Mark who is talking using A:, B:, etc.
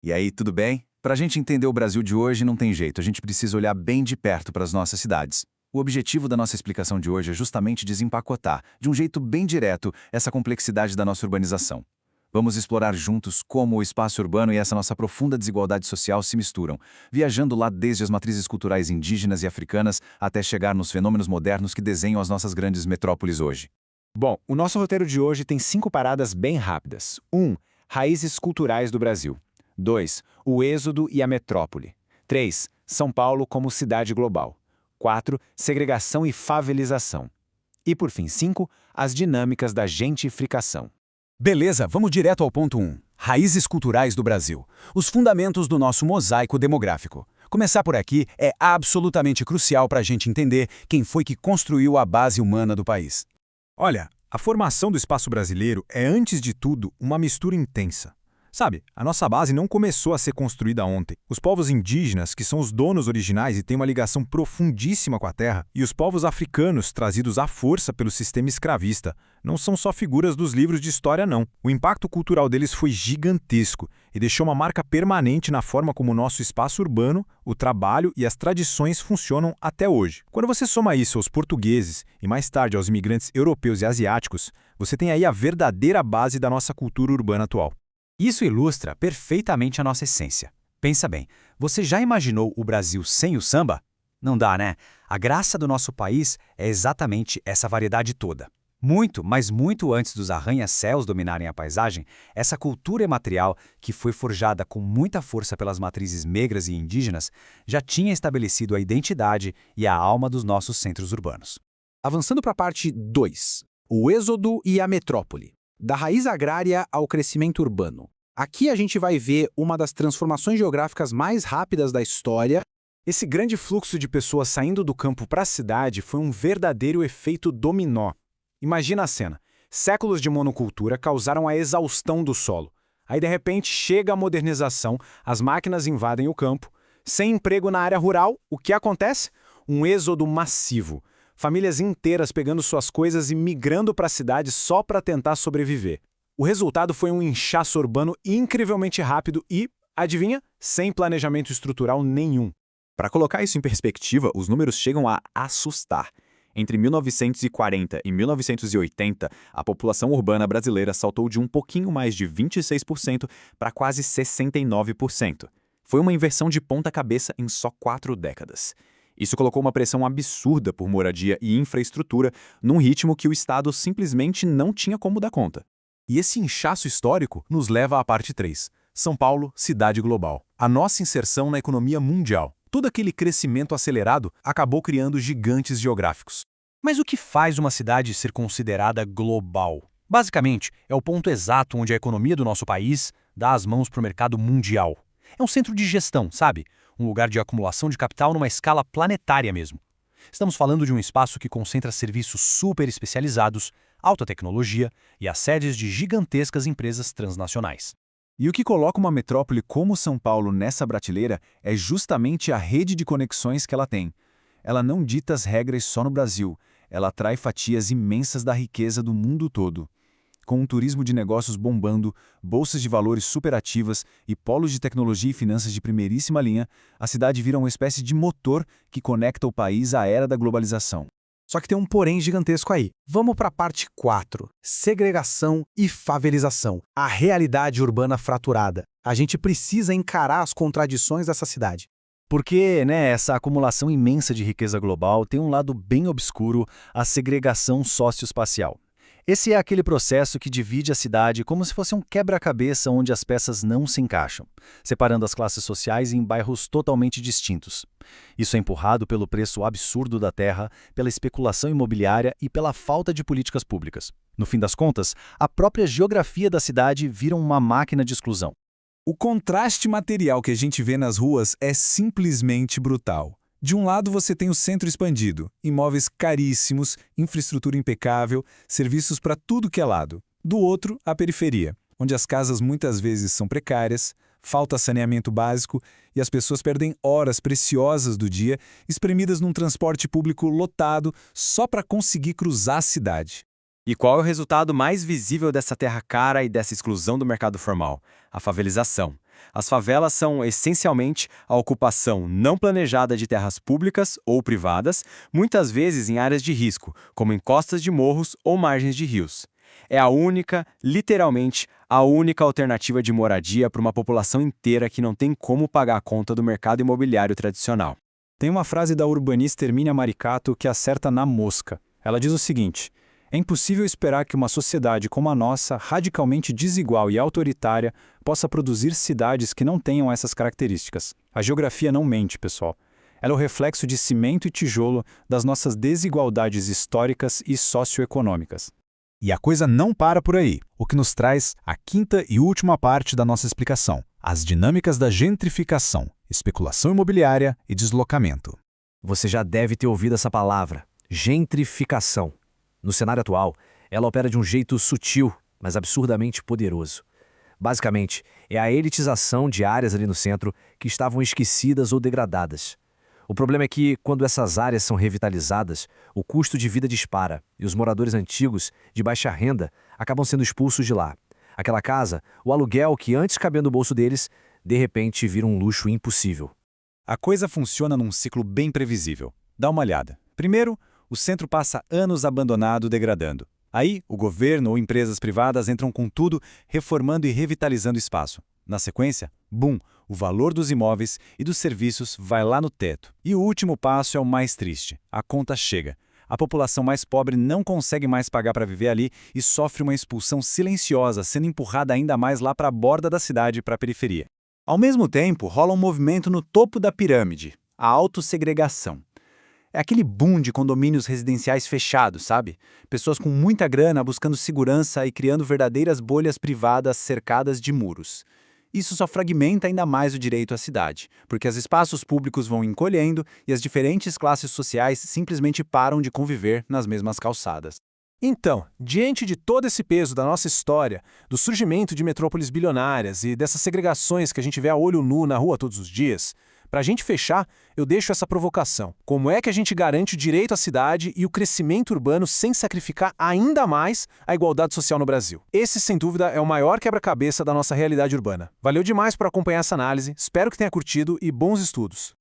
A: E aí, tudo bem? Para a gente entender o Brasil de hoje, não tem jeito, a gente precisa olhar bem de perto para as nossas cidades. O objetivo da nossa explicação de hoje é justamente desempacotar, de um jeito bem direto, essa complexidade da nossa urbanização. Vamos explorar juntos como o espaço urbano e essa nossa profunda desigualdade social se misturam, viajando lá desde as matrizes culturais indígenas e africanas até chegar nos fenômenos modernos que desenham as nossas grandes metrópoles hoje.
B: Bom, o nosso roteiro de hoje tem 5 paradas bem rápidas. 1. Raízes culturais do Brasil. 2. O êxodo e a metrópole. 3. São Paulo como cidade global. 4. Segregação e favelização. E por fim, 5. As dinâmicas da gentrificação.
C: Beleza, vamos direto ao ponto 1. Raízes culturais do Brasil. Os fundamentos do nosso mosaico demográfico. Começar por aqui é absolutamente crucial para a gente entender quem foi que construiu a base humana do país.
D: Olha, a formação do espaço brasileiro é, antes de tudo, uma mistura intensa. Sabe, a nossa base não começou a ser construída ontem. Os povos indígenas, que são os donos originais e têm uma ligação profundíssima com a terra, e os povos africanos, trazidos à força pelo sistema escravista, não são só figuras dos livros de história, não. O impacto cultural deles foi gigantesco e deixou uma marca permanente na forma como o nosso espaço urbano, o trabalho e as tradições funcionam até hoje. Quando você soma isso aos portugueses e mais tarde aos imigrantes europeus e asiáticos, você tem aí a verdadeira base da nossa cultura urbana atual.
C: Isso ilustra perfeitamente a nossa essência. Pensa bem, você já imaginou o Brasil sem o samba? Não dá, né? A graça do nosso país é exatamente essa variedade toda. Muito, mas muito antes dos arranha-céus dominarem a paisagem, essa cultura imaterial, que foi forjada com muita força pelas matrizes negras e indígenas, já tinha estabelecido a identidade e a alma dos nossos centros urbanos.
E: Avançando para a parte 2, o êxodo e a metrópole. Da raiz agrária ao crescimento urbano. Aqui a gente vai ver uma das transformações geográficas mais rápidas da história.
B: Esse grande fluxo de pessoas saindo do campo para a cidade foi um verdadeiro efeito dominó. Imagina a cena. Séculos de monocultura causaram a exaustão do solo. Aí, de repente, chega a modernização, as máquinas invadem o campo. Sem emprego na área rural, o que acontece? Um êxodo massivo. Famílias inteiras pegando suas coisas e migrando para a cidade só para tentar sobreviver. O resultado foi um inchaço urbano incrivelmente rápido e, adivinha, sem planejamento estrutural nenhum.
F: Para colocar isso em perspectiva, os números chegam a assustar. Entre 1940 e 1980, a população urbana brasileira saltou de um pouquinho mais de 26% para quase 69%. Foi uma inversão de ponta cabeça em só 4 décadas. Isso colocou uma pressão absurda por moradia e infraestrutura num ritmo que o Estado simplesmente não tinha como dar conta.
C: E esse inchaço histórico nos leva à parte 3. São Paulo, cidade global. A nossa inserção na economia mundial. Todo aquele crescimento acelerado acabou criando gigantes geográficos. Mas o que faz uma cidade ser considerada global? Basicamente, é o ponto exato onde a economia do nosso país dá as mãos para o mercado mundial. É um centro de gestão, sabe? Um lugar de acumulação de capital numa escala planetária mesmo. Estamos falando de um espaço que concentra serviços super especializados, alta tecnologia e as sedes de gigantescas empresas transnacionais.
A: E o que coloca uma metrópole como São Paulo nessa prateleira é justamente a rede de conexões que ela tem. Ela não dita as regras só no Brasil, ela atrai fatias imensas da riqueza do mundo todo. Com um turismo de negócios bombando, bolsas de valores superativas e polos de tecnologia e finanças de primeiríssima linha, a cidade vira uma espécie de motor que conecta o país à era da globalização.
E: Só que tem um porém gigantesco aí. Vamos para a parte 4. Segregação e favelização. A realidade urbana fraturada. A gente precisa encarar as contradições dessa cidade.
C: Porque, essa acumulação imensa de riqueza global tem um lado bem obscuro, a segregação socioespacial. Esse é aquele processo que divide a cidade como se fosse um quebra-cabeça onde as peças não se encaixam, separando as classes sociais em bairros totalmente distintos. Isso é empurrado pelo preço absurdo da terra, pela especulação imobiliária e pela falta de políticas públicas. No fim das contas, a própria geografia da cidade vira uma máquina de exclusão.
D: O contraste material que a gente vê nas ruas é simplesmente brutal. De um lado você tem o centro expandido, imóveis caríssimos, infraestrutura impecável, serviços para tudo que é lado. Do outro, a periferia, onde as casas muitas vezes são precárias, falta saneamento básico e as pessoas perdem horas preciosas do dia espremidas num transporte público lotado só para conseguir cruzar a cidade.
F: E qual é o resultado mais visível dessa terra cara e dessa exclusão do mercado formal? A favelização.
G: As favelas são, essencialmente, a ocupação não planejada de terras públicas ou privadas, muitas vezes em áreas de risco, como encostas de morros ou margens de rios. É a única, literalmente, a única alternativa de moradia para uma população inteira que não tem como pagar a conta do mercado imobiliário tradicional.
D: Tem uma frase da urbanista Hermínia Maricato que acerta na mosca. Ela diz o seguinte: é impossível esperar que uma sociedade como a nossa, radicalmente desigual e autoritária, possa produzir cidades que não tenham essas características. A geografia não mente, pessoal. Ela é o reflexo de cimento e tijolo das nossas desigualdades históricas e socioeconômicas.
C: E a coisa não para por aí, o que nos traz a quinta e última parte da nossa explicação: as dinâmicas da gentrificação, especulação imobiliária e deslocamento.
H: Você já deve ter ouvido essa palavra, gentrificação. No cenário atual, ela opera de um jeito sutil, mas absurdamente poderoso. Basicamente, é a elitização de áreas ali no centro que estavam esquecidas ou degradadas. O problema é que, quando essas áreas são revitalizadas, o custo de vida dispara e os moradores antigos, de baixa renda, acabam sendo expulsos de lá. Aquela casa, o aluguel que antes cabia no bolso deles, de repente vira um luxo impossível.
D: A coisa funciona num ciclo bem previsível. Dá uma olhada. Primeiro, o centro passa anos abandonado, degradando. Aí, o governo ou empresas privadas entram com tudo, reformando e revitalizando o espaço. Na sequência, bum, o valor dos imóveis e dos serviços vai lá no teto. E o último passo é o mais triste. A conta chega. A população mais pobre não consegue mais pagar para viver ali e sofre uma expulsão silenciosa, sendo empurrada ainda mais lá para a borda da cidade, para a periferia.
F: Ao mesmo tempo, rola um movimento no topo da pirâmide, a autossegregação. É aquele boom de condomínios residenciais fechados, sabe? Pessoas com muita grana buscando segurança e criando verdadeiras bolhas privadas cercadas de muros. Isso só fragmenta ainda mais o direito à cidade, porque os espaços públicos vão encolhendo e as diferentes classes sociais simplesmente param de conviver nas mesmas calçadas.
I: Então, diante de todo esse peso da nossa história, do surgimento de metrópoles bilionárias e dessas segregações que a gente vê a olho nu na rua todos os dias, para a gente fechar, eu deixo essa provocação. Como é que a gente garante o direito à cidade e o crescimento urbano sem sacrificar ainda mais a igualdade social no Brasil? Esse, sem dúvida, é o maior quebra-cabeça da nossa realidade urbana. Valeu demais por acompanhar essa análise, espero que tenha curtido e bons estudos.